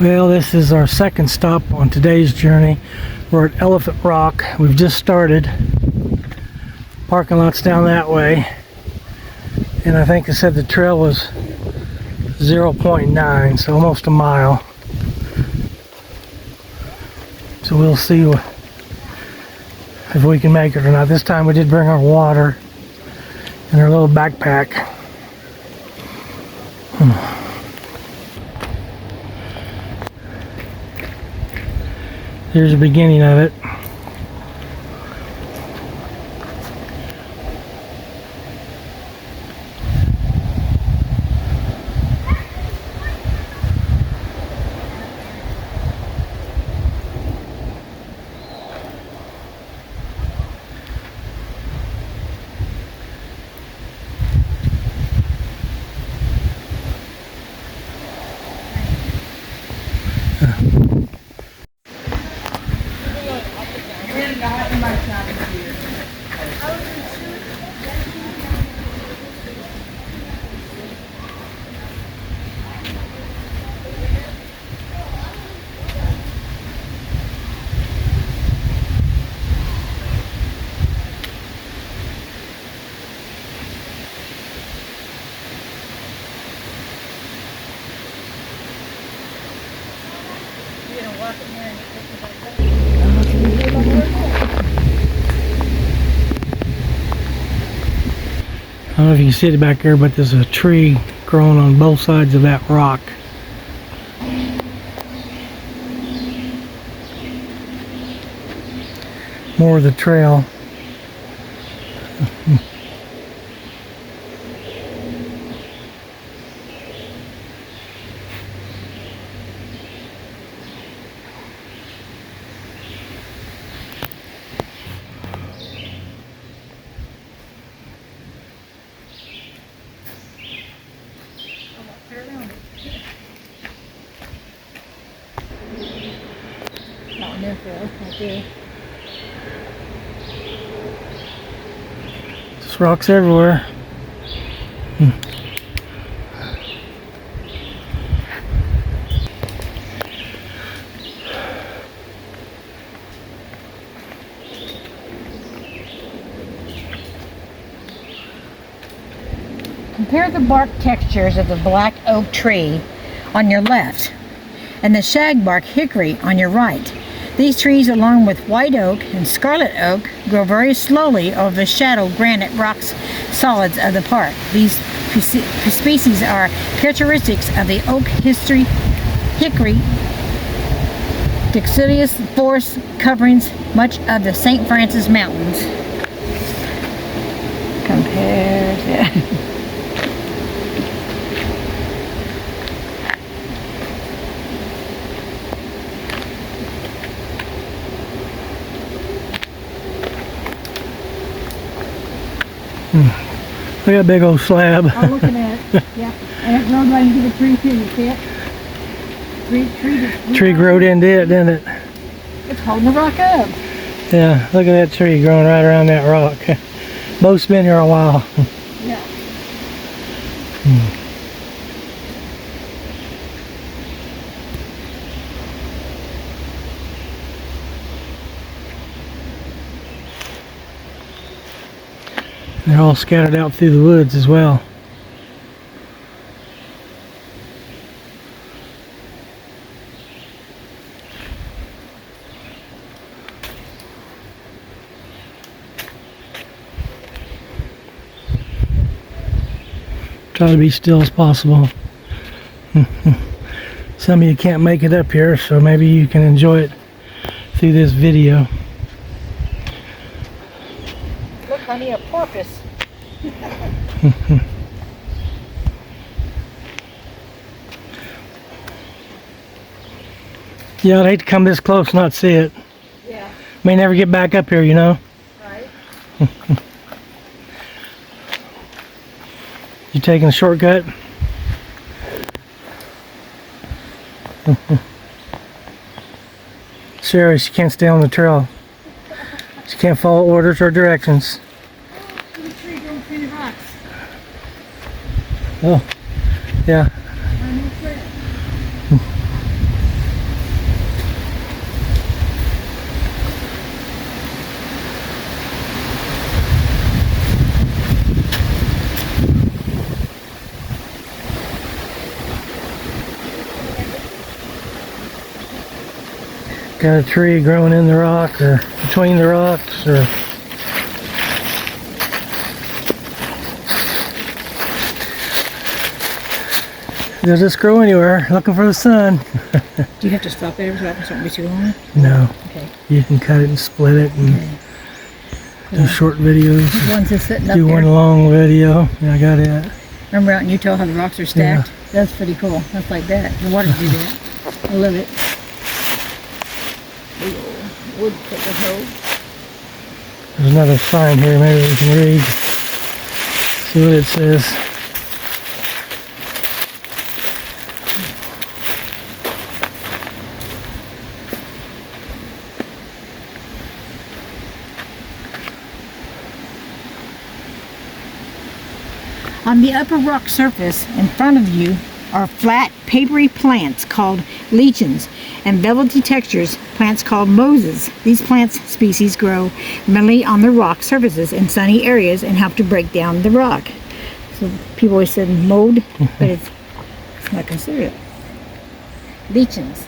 Well, this is our second stop on today's journey. We're at Elephant Rock. We've just started. Parking lot's down that way. And I think they said the trail was 0.9, so almost a mile. So we'll see if we can make it or not. This time we did bring our water in our little backpack. Here's the beginning of it. I don't know if you can see it back there, but there's a tree growing on both sides of that rock. More of the trail. Just rocks everywhere. Compare the bark textures of the black oak tree on your left and the shagbark hickory on your right. These trees, along with white oak and scarlet oak, grow very slowly over the shadow granite rocks solids of the park. These species are characteristics of the oak hickory deciduous forest coverings much of the St. Francis Mountains. Compared, yeah. Look at that big old slab. I'm looking at it. Yeah. And it grows right into the tree too, you see it? Tree growed into it, didn't it? It's holding the rock up. Yeah, look at that tree growing right around that rock. Both's been here a while. Yeah. They're all scattered out through the woods as well. Try to be still as possible. Some of you can't make it up here, so maybe you can enjoy it through this video. Look, honey, a porpoise. Yeah, I'd hate to come this close and not see it. Yeah. May never get back up here, you know. Right. You taking a shortcut? Sherry, she can't stay on the trail. She can't follow orders or directions. The tree growing through the rocks. Oh, yeah. got a tree growing in the rock or between the rocks, or they'll just grow anywhere, looking for the sun. Do you have to stop it every so often? Be too long? No, Okay. you can cut it and split it and do short videos. The one's just sitting up Do one there. long video. Yeah, I got it. Remember out in Utah how the rocks are stacked? That's pretty cool. That's like that. The water do that. I love it. Big old woodpecker hoe. There's another sign here. Maybe we can read. See what it says. On the upper rock surface in front of you are flat, papery plants called lichens and velvety textures, plants called mosses. These plant species grow mainly on the rock surfaces in sunny areas and help to break down the rock. So people always said mowed, but it's not considered it. Lichens.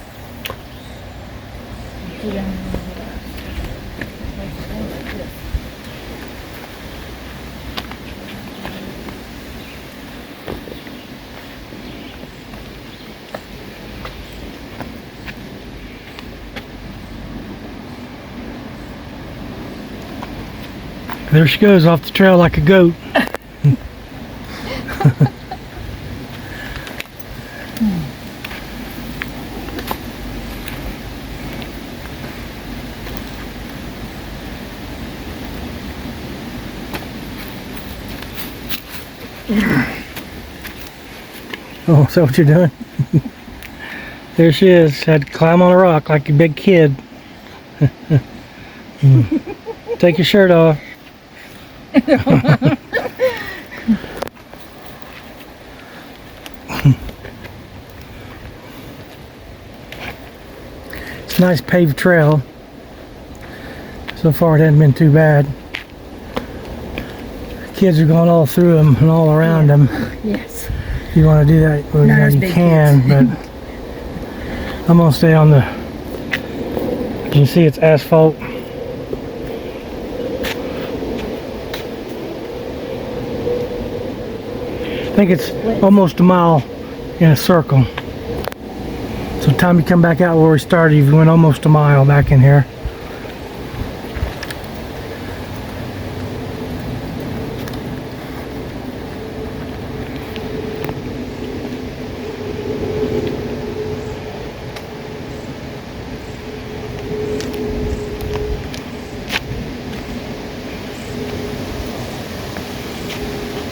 There she goes off the trail like a goat. Oh, is that what you're doing? There she is. Had to climb on a rock like a big kid. Take your shirt off. It's a nice paved trail. So far it hasn't been too bad. Kids are going all through them and all around them. Yes. If you want to do that, well, Not yeah, as you big can, but I'm going to stay on the, you can see it's asphalt. I think it's almost a mile in a circle. So time to come back out where we started, you went almost a mile back in here.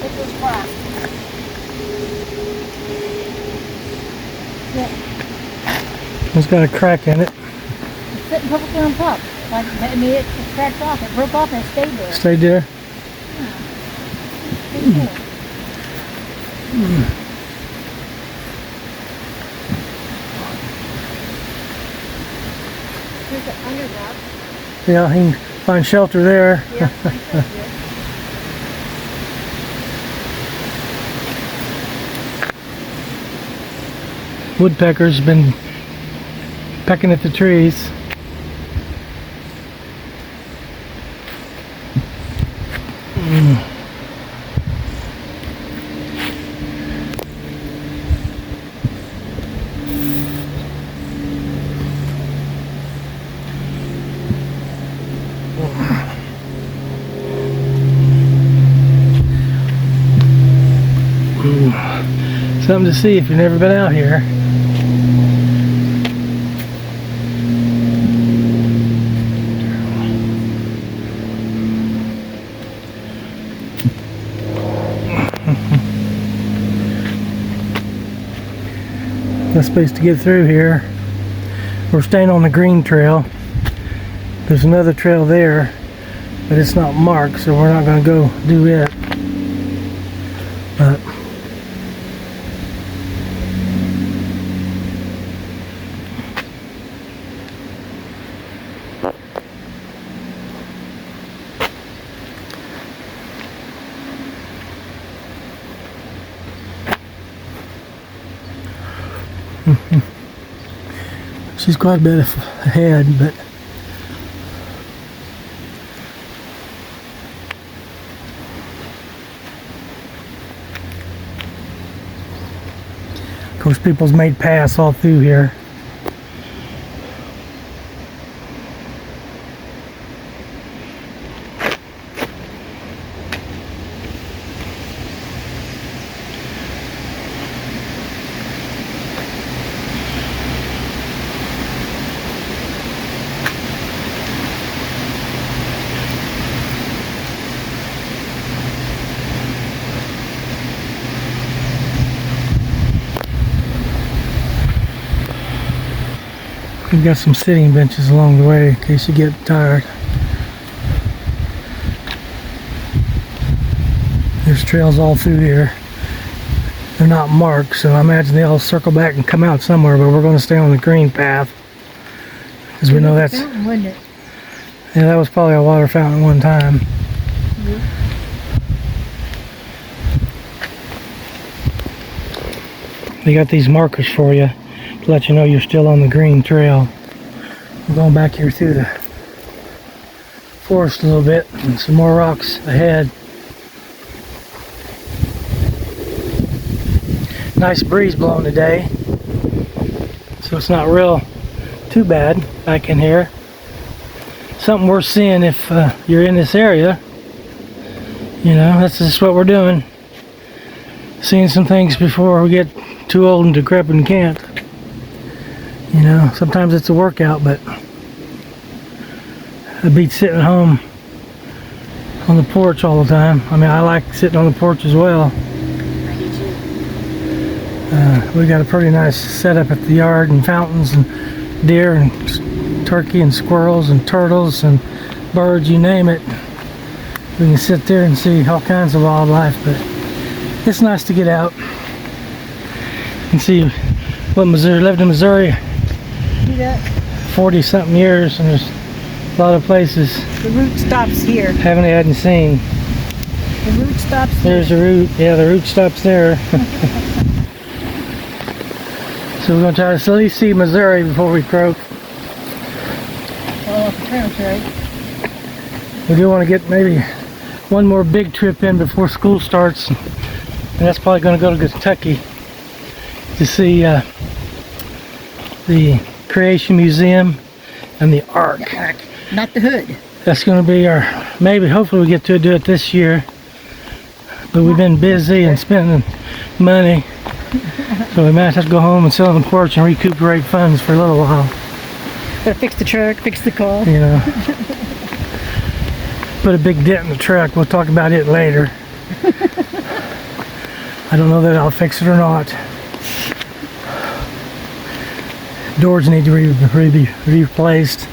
It was flat. It's got a crack in it. It's sitting perfectly on top. Like, I mean, it cracked off. It broke off and it stayed there. Stayed there. Pretty cool. Here's the underground. Yeah, you can find shelter there. Yeah. Woodpeckers been pecking at the trees. Something to see if you've never been out here. No space to get through here. We're staying on the green trail. There's another trail there, but it's not marked, so we're not going to go do it. But She's quite a bit ahead, but of course people's made paths all through here. We've got some sitting benches along the way in case you get tired. There's trails all through here. They're not marked, so I imagine they'll circle back and come out somewhere, but we're going to stay on the green path. Because we know that's... Fountain, wasn't it? Yeah, that was probably a water fountain one time. They got these markers for you to let you know you're still on the green trail. I'm going back here through the forest a little bit and some more rocks ahead. Nice breeze blowing today, so it's not real too bad back in here. Something worth seeing if you're in this area. You know, that's just what we're doing. Seeing some things before we get too old and decrepit and can't. You know, sometimes it's a workout, but it beats sitting at home on the porch all the time. I mean, I like sitting on the porch as well. We got a pretty nice setup at the yard, and fountains and deer and turkey and squirrels and turtles and birds, you name it. We can sit there and see all kinds of wildlife, but it's nice to get out and see what Missouri. Lived in Missouri 40 something years, and there's a lot of places The route stops here. hadn't seen. The route stops here. There's the route. Yeah, the route stops there. So we're going to try to at least see Missouri before we croak. Well, off the trail, right? We do want to get maybe one more big trip in before school starts, and that's probably going to go to Kentucky to see the Creation Museum and the Ark. The Ark, not the hood. That's going to be our, maybe, hopefully we get to do it this year, but we've been busy and spending money, so we might have to go home and sit on the porch and recuperate funds for a little while. Gotta fix the truck, fix the car. You know, put a big dent in the truck. We'll talk about it later. I don't know that I'll fix it or not. Doors need to be replaced.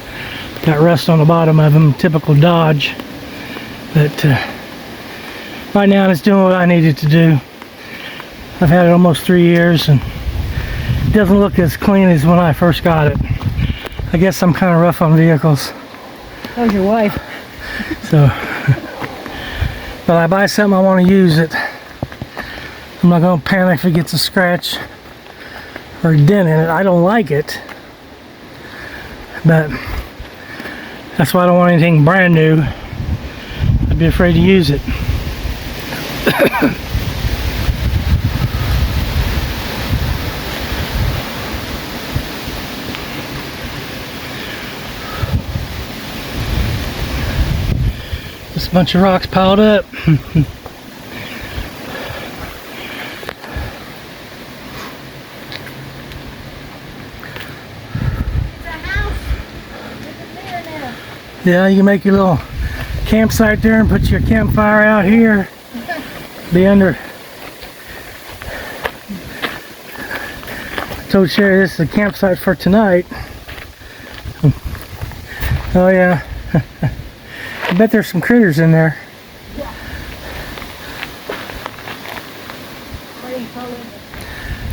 Got rust on the bottom of them, typical Dodge. But right now it's doing what I needed to do. I've had it almost 3 years, and it doesn't look as clean as when I first got it. I guess I'm kind of rough on vehicles. How's your wife? So, but I buy something, I want to use it. I'm not going to panic if it gets a scratch or a dent in it. I don't like it, but that's why I don't want anything brand new. I'd be afraid to use it. Just a bunch of rocks piled up. Yeah, you can make your little campsite there and put your campfire out here. Be under. I told Sherry this is a campsite for tonight. Oh yeah. I bet there's some critters in there.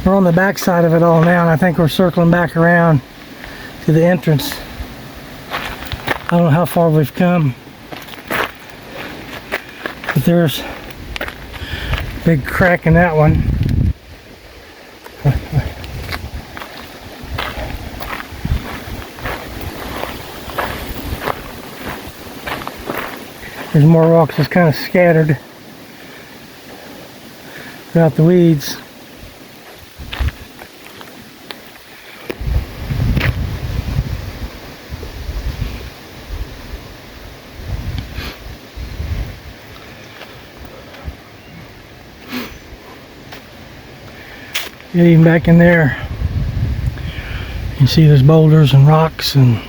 We're on the back side of it all now, and I think we're circling back around to the entrance. I don't know how far we've come, but there's a big crack in that one. There's more rocks just kind of scattered throughout the weeds. Yeah, even back in there, you can see there's boulders and rocks and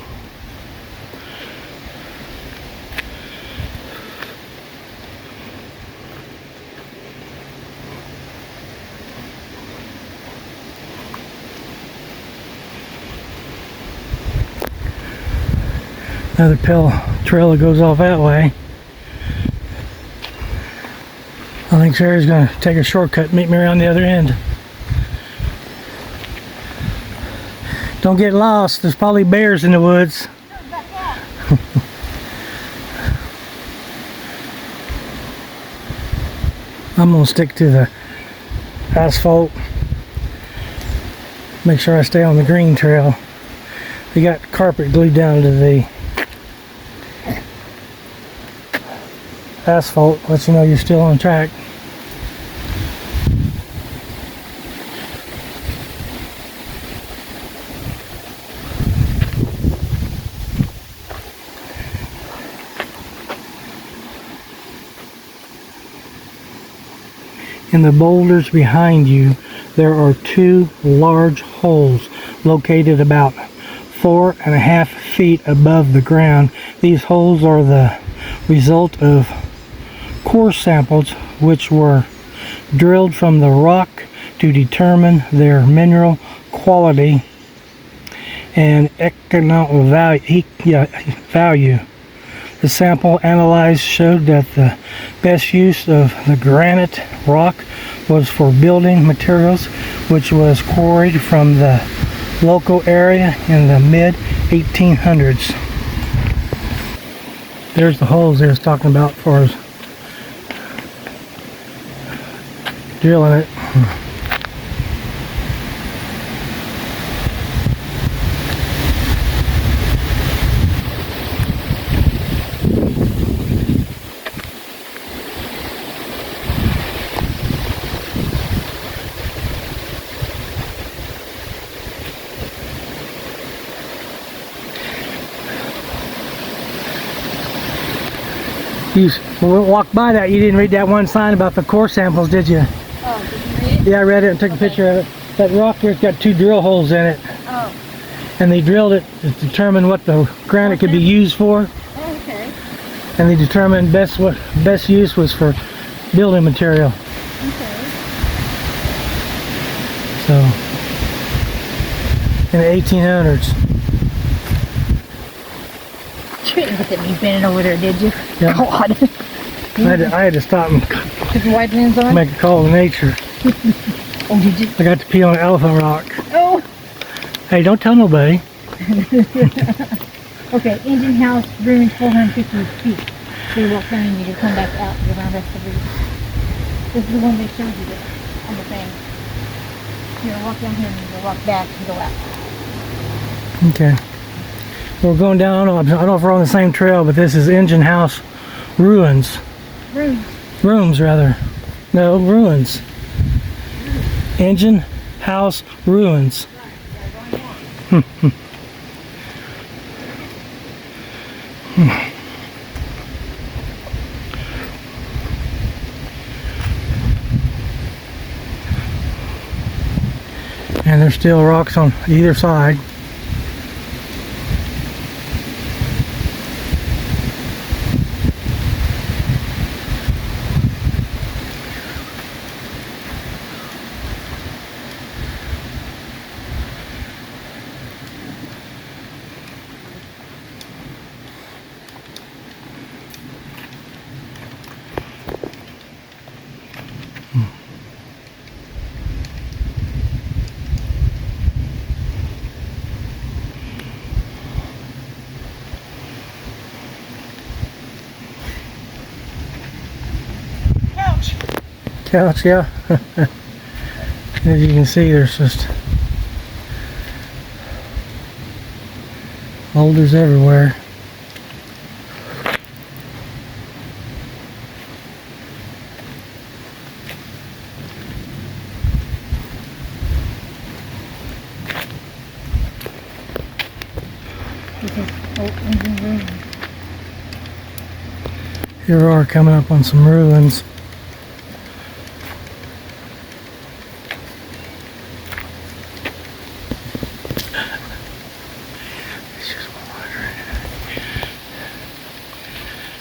another trail that goes off that way. I think Sherry's gonna take a shortcut and meet me around the other end. Don't get lost, there's probably bears in the woods. I'm gonna stick to the asphalt. Make sure I stay on the green trail. They got carpet glued down to the asphalt, lets you know you're still on track. In the boulders behind you, there are two large holes located about 4.5 feet above the ground. These holes are the result of core samples which were drilled from the rock to determine their mineral quality and economic value. The sample analyzed showed that the best use of the granite rock was for building materials, which was quarried from the local area in the mid-1800s. There's the holes they was talking about for us drilling it. You walked by that, you didn't read that one sign about the core samples, did you? Oh, did you read it? Yeah, I read it and took a picture of it. That rock here's got 2 drill holes in it. Oh. And they drilled it to determine what the granite could be used for. Oh, okay. And they determined what best use was for building material. Okay. So, in the 1800s. You didn't look at me bending over there, did you? Yeah. God. I had to stop and Put the white lens on? make a call to nature. Oh, did you? I got to pee on an elephant rock. Oh. Hey, don't tell nobody. Okay, engine house, room 450 feet. So you walk down and you can come back out and go around the rest of the roof. This is the one they showed you there on the thing. You're gonna walk down here and you're gonna walk back and go out. Okay. We're going down, I don't know if we're on the same trail, but this is Engine House Ruins. Rooms, rather. No, ruins. Engine House Ruins. And there's still rocks on either side. Couch, yeah. As you can see, there's just boulders everywhere. This is old engine room. Here we are coming up on some ruins.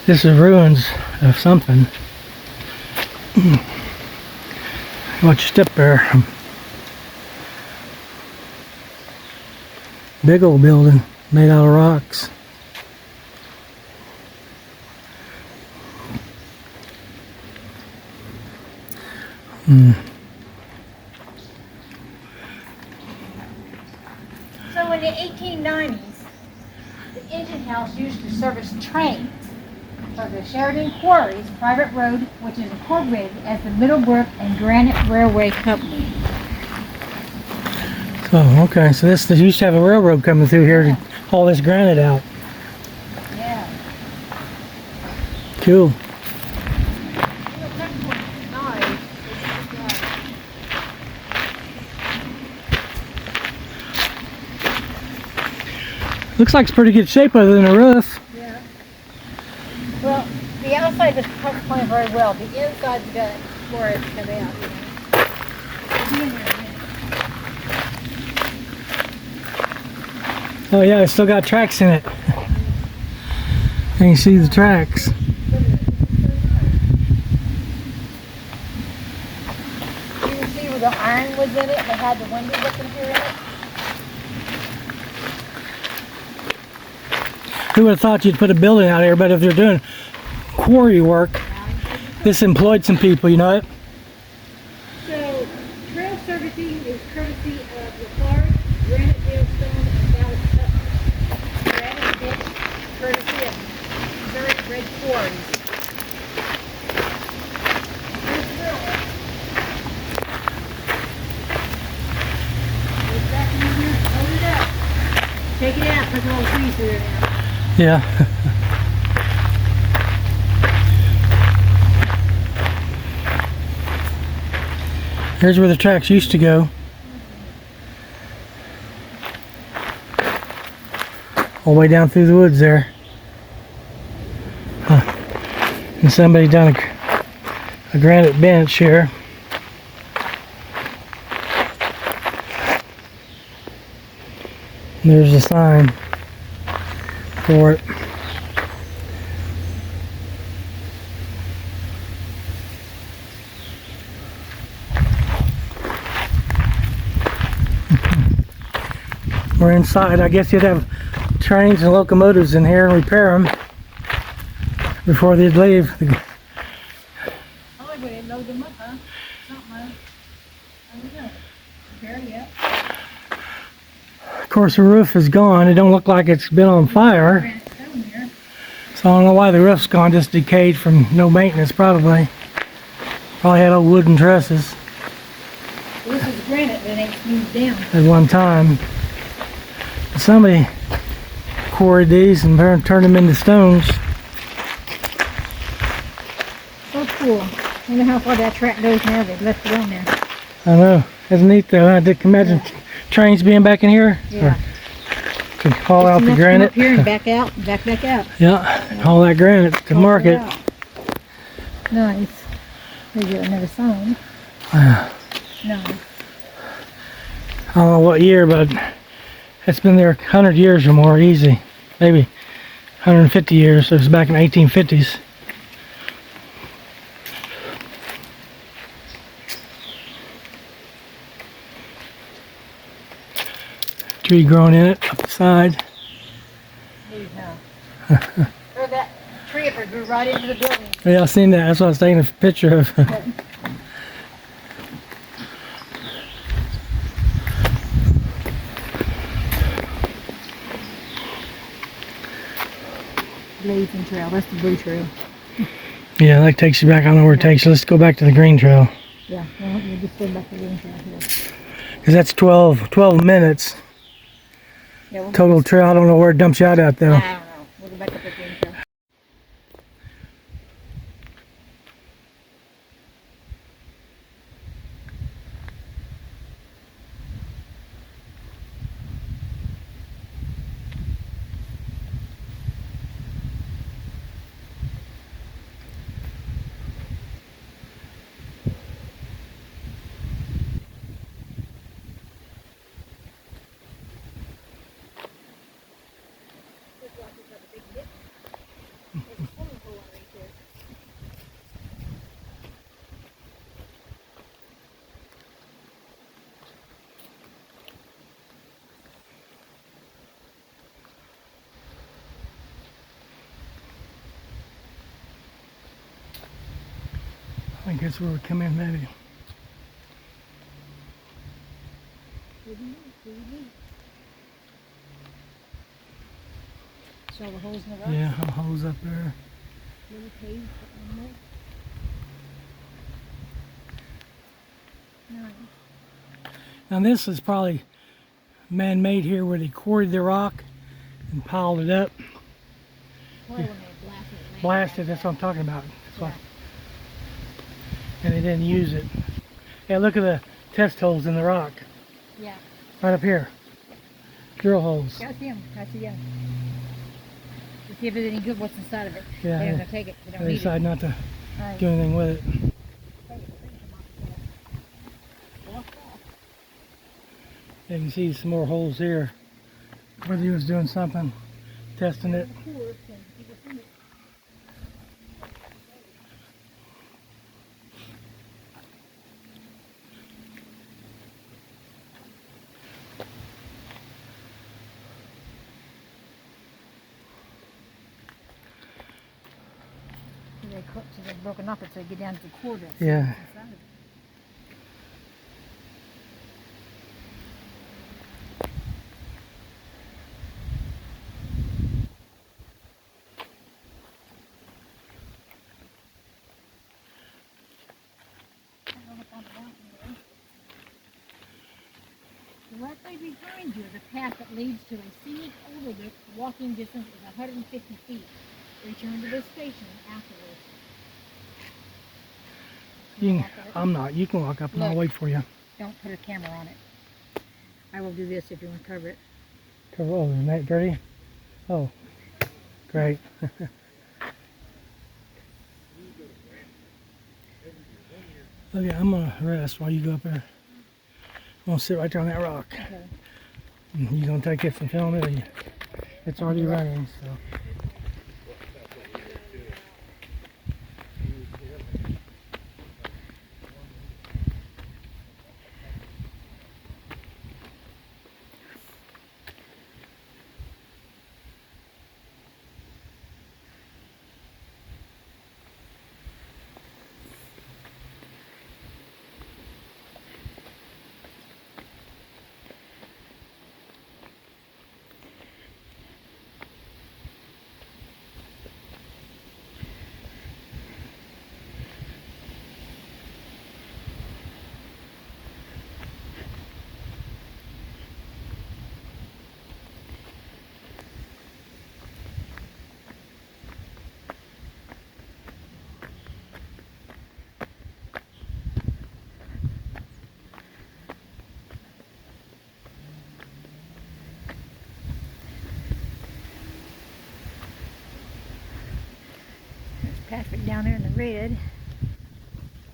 This is ruins of something. Watch your step there. Big old building made out of rocks. So in the 1890s, the engine house used to service trains for the Sheridan Quarries private road, which is incorporated as the Middlebrook and Granite Railway Company. Oh, okay. So this they used to have a railroad coming through here to haul this granite out. Yeah. Cool. Looks like it's pretty good shape other than the roof. Yeah. Well, the outside is playing very well. The inside's got for it to come out. You know. Oh yeah, it's still got tracks in it. And you see the tracks. You can see where the iron was in it. They had the windows looking through it. Who would have thought you'd put a building out here, but if they're doing quarry work, this employed some people, you know it? So, trail servicing is courtesy of LaFarge, Granite Stone, and Dallas Company. Granite Ditch, courtesy of Missouri Red Quarries. Here's the real one. Put it back in here, hold it up. Take it out, put the little trees through there now. Yeah. Here's where the tracks used to go. All the way down through the woods there. Huh. And somebody done a granite bench here. And there's a sign for it. We're inside. I guess you'd have trains and locomotives in here and repair them before they'd leave. Oh, we didn't load them up, huh? Something, huh? I don't know. Barely yet. Of course, the roof is gone. It don't look like it's been on fire. Granite stone here. So I don't know why the roof's gone. Just decayed from no maintenance, probably. Probably had old wooden trusses This is granite that ain't smoothed down. at one time. Somebody quarried these and turned them into stones. So cool. I wonder how far that track goes now. They've left it on there. I know. That's neat though. I did imagine trains being back in here. Yeah. To haul out the Enough to come granite. up here and back out, and back out. Yeah, and haul that granite to Haul it market. out. Nice. They get another sign. I No. don't know what year, but it's been there 100 years or more, easy. Maybe 150 years. So it was back in the 1850s. Tree growing in it, up the side. Or that tree up there grew right into the building. Yeah, I seen that. That's what I was taking a picture of. Blazing Trail. That's the blue trail. Yeah, that takes you back. I don't know where it takes you. Let's go back to the green trail. Yeah. Well, we'll just go back to the green trail here. Because that's 12 minutes Yeah, we'll total trail. I don't know where it dumps you out at though. I don't know. We'll go back up the green trail. think that's where we come in, maybe. See all the holes in the rock? Yeah, holes up there. Little cave, put one more. Nice. Now this is probably man-made here where they quarried the rock and piled it up. Probably when they blasted it. Blasted, that's what I'm talking about. That's why. And they didn't use it. Hey, look at the test holes in the rock. Yeah. Right up here. Drill holes. I see them. I see them. To see if it's any good what's inside of it. Yeah, They're yeah. going to take it. They don't They need it. decide not to Right. do anything with it. You can see some more holes here where he was doing something, testing it. They cut so they're broken up it so they get down to the quarter. Yeah. Directly behind you is a path that leads to a scenic overlook. Walking distance is 150 feet. Return to this station afterwards. You can, I'm not. You can walk up and I'll Look. wait for you. Don't put a camera on it. I will do this if you want to cover it. Cover. Oh, isn't that dirty? Oh, great. Okay, I'm gonna rest while you go up there. I'm gonna sit right there on that rock. Okay. You gonna take this and film it? Or it's already running, so. There's Patrick down there in the red.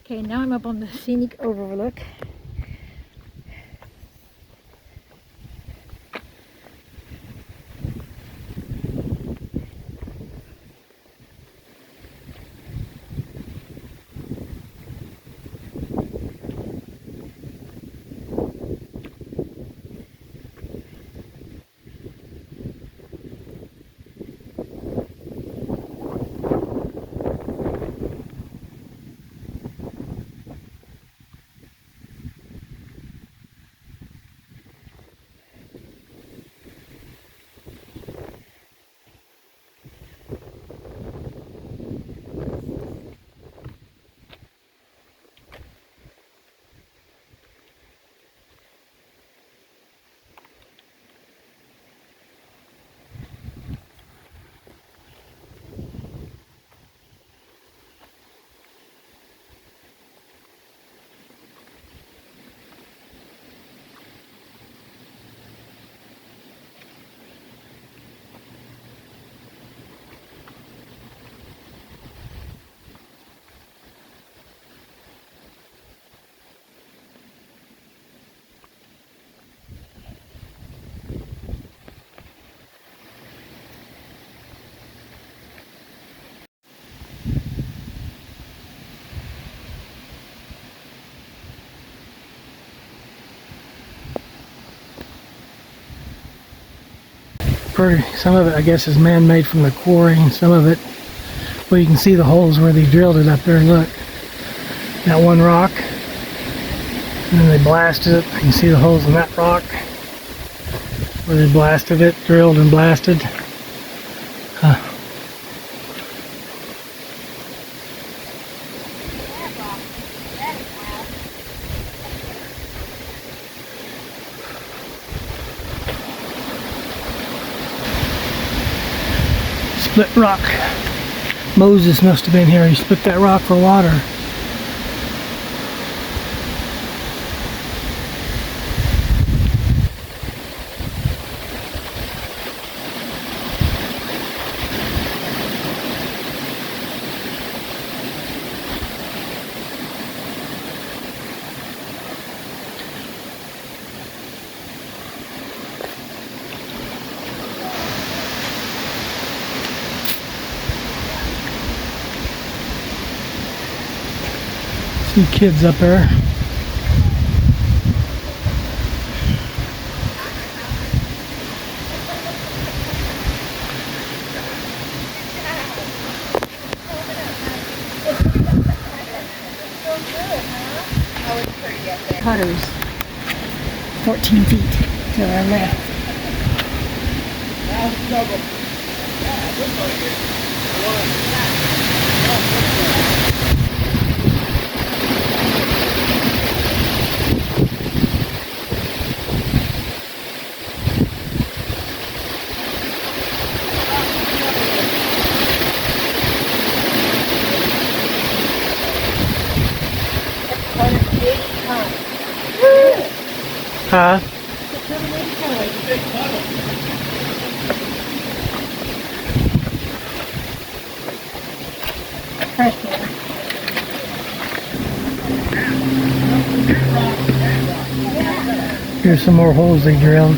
Okay, now I'm up on the scenic overlook. Some of it, I guess, is man-made from the quarry, and some of it, well, you can see the holes where they drilled it up there. Look, that one rock. And then they blasted it. You can see the holes in that rock where they blasted it, drilled and blasted. Split rock. Moses must have been here. He split that rock for water. Some kids up there. Cutters, 14 feet to our left. Huh? Here's some more holes they drilled.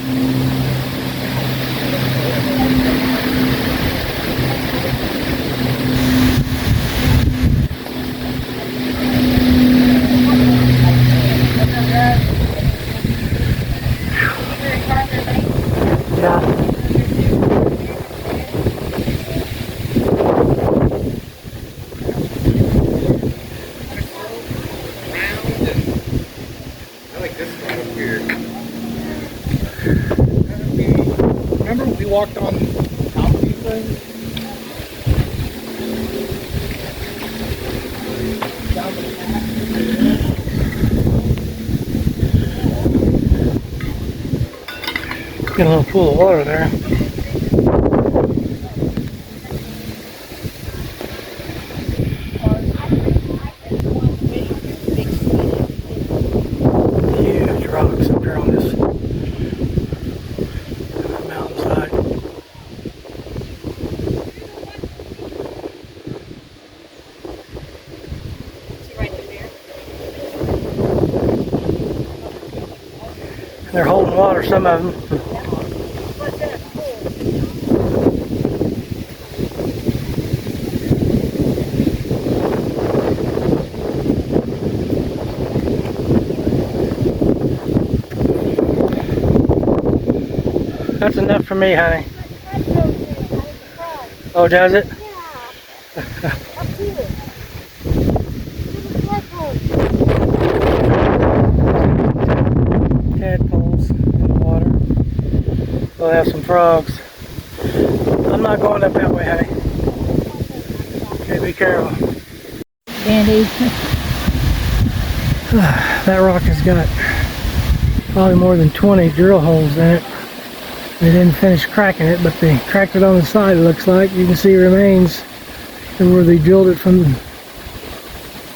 Yeah. Remember we walked on top of these things? Got a little pool of water there. Huge rocks up here on this mountainside. They're holding water, some of them. That's enough for me, honey. Oh, does it? Tadpoles in the water. We'll have some frogs. I'm not going up that way, honey. Okay, be careful. Andy. That rock has got probably more than 20 drill holes in it. They didn't finish cracking it, but they cracked it on the side, it looks like. You can see remains of where they drilled it from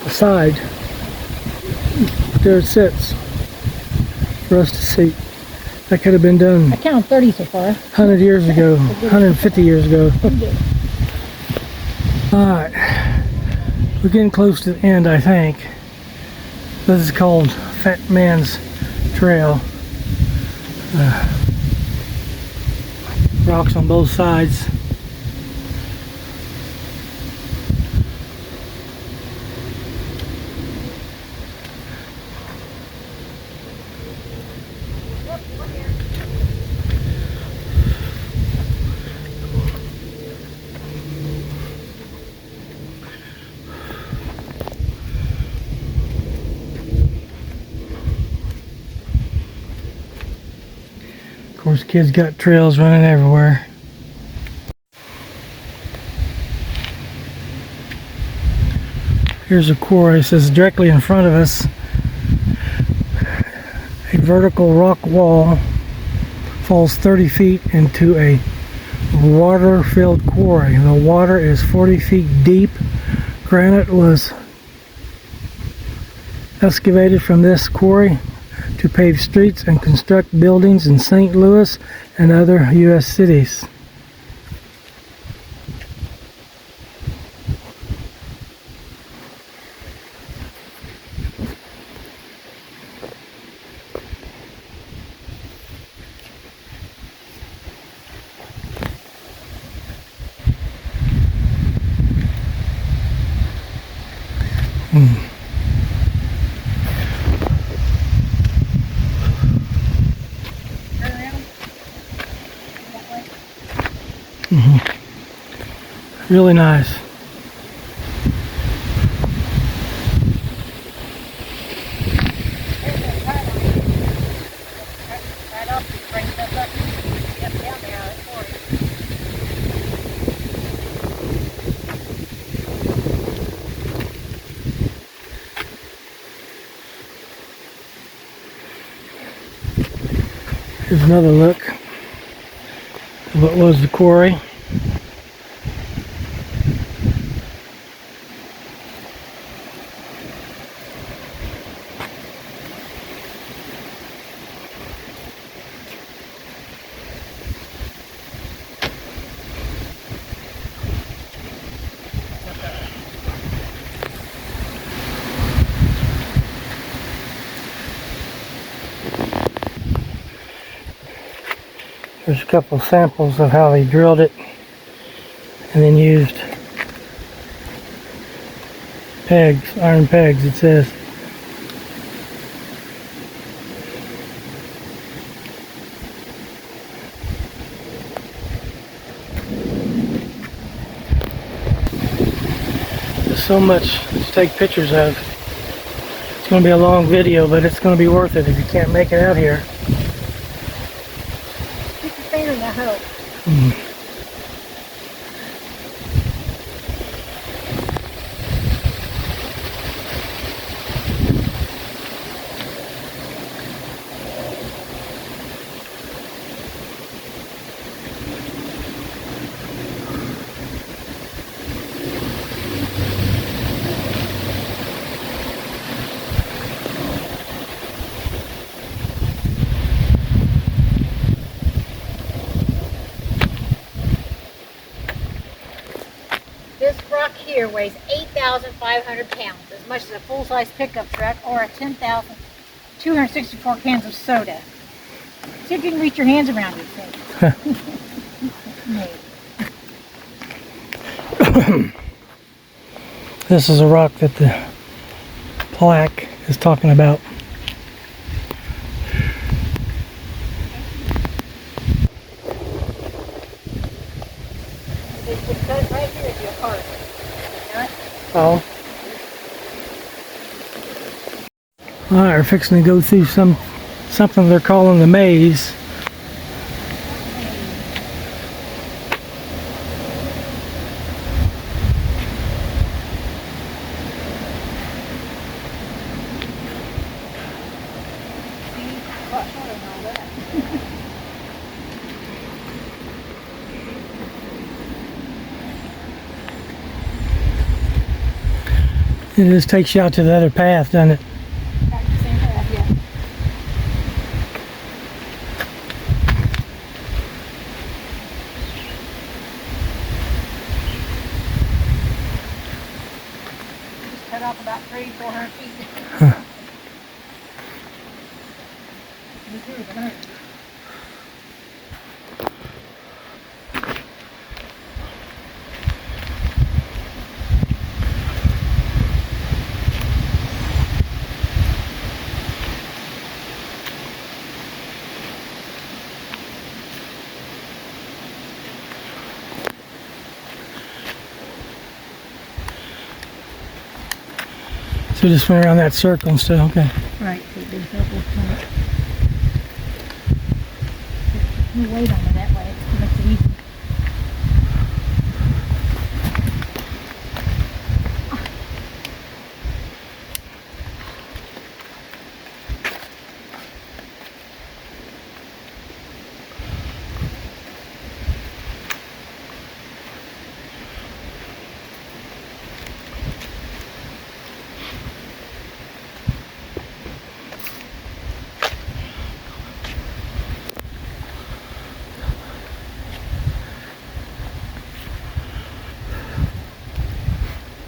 the side. There it sits for us to see. That could have been done I count 30 so far. 100 years ago, 150 years ago. Alright, we're getting close to the end, I think. This is called Fat Man's Trail. Rocks on both sides. course, kids got trails running everywhere. Here's a quarry. It says directly in front of us, a vertical rock wall falls 30 feet into a water-filled quarry. The water is 40 feet deep. Granite was excavated from this quarry to pave streets and construct buildings in St. Louis and other U.S. cities. Really nice. Here's another look at what was the quarry. There's a couple samples of how they drilled it and then used pegs, iron pegs, it says. There's so much to take pictures of. It's going to be a long video, but it's going to be worth it if you can't make it out here. I hope. This rock here weighs 8,500 pounds, as much as a full-size pickup truck or a 10,264 cans of soda. See if you can reach your hands around it. This is a rock that the plaque is talking about. Right here is your heart. Oh. Alright, we're fixing to go through something they're calling the maze. It just takes you out to the other path, doesn't it? Same path, yeah. Just cut off about 300-400 feet. Huh. So just went around that circle and stuff, okay. Right. no weight on it that way. It makes it easy.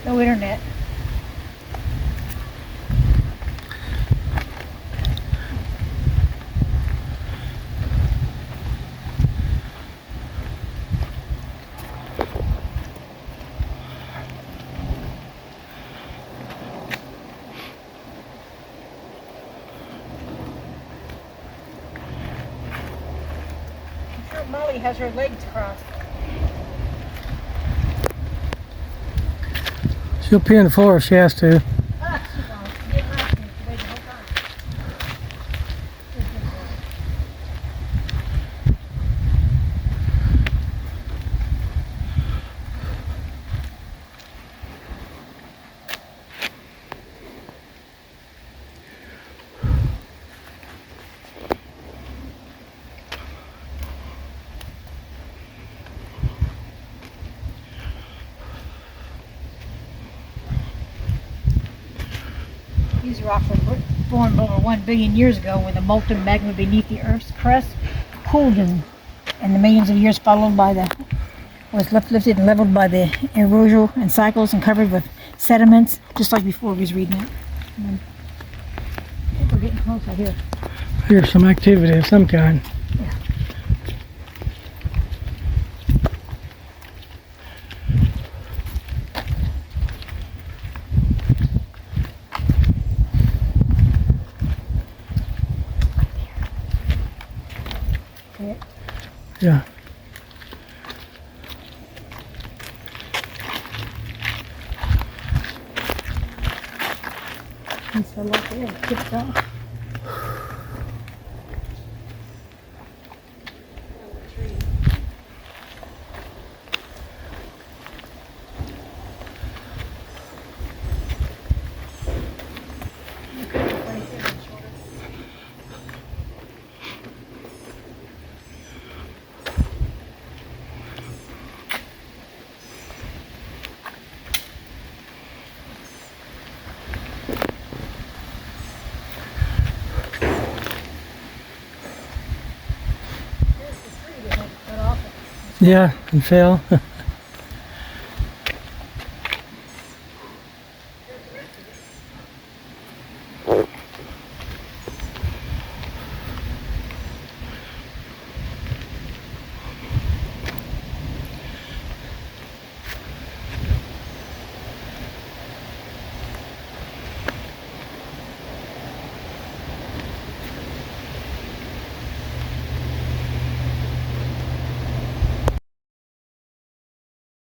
No internet. I'm sure Molly has her legs crossed. She'll pee on the floor if she has to. Ah, she won't. She didn't like me. She waited the whole time. Good girl. These rocks were formed over 1 billion years ago when the molten magma beneath the Earth's crust cooled and the millions of years followed by the was lifted and leveled by the erosion and cycles and covered with sediments, just like before we was reading it. And I think we're getting closer here. Here's some activity of some kind. Yeah. Okay. Yeah. And so look there, it tipped off. Yeah, and fell.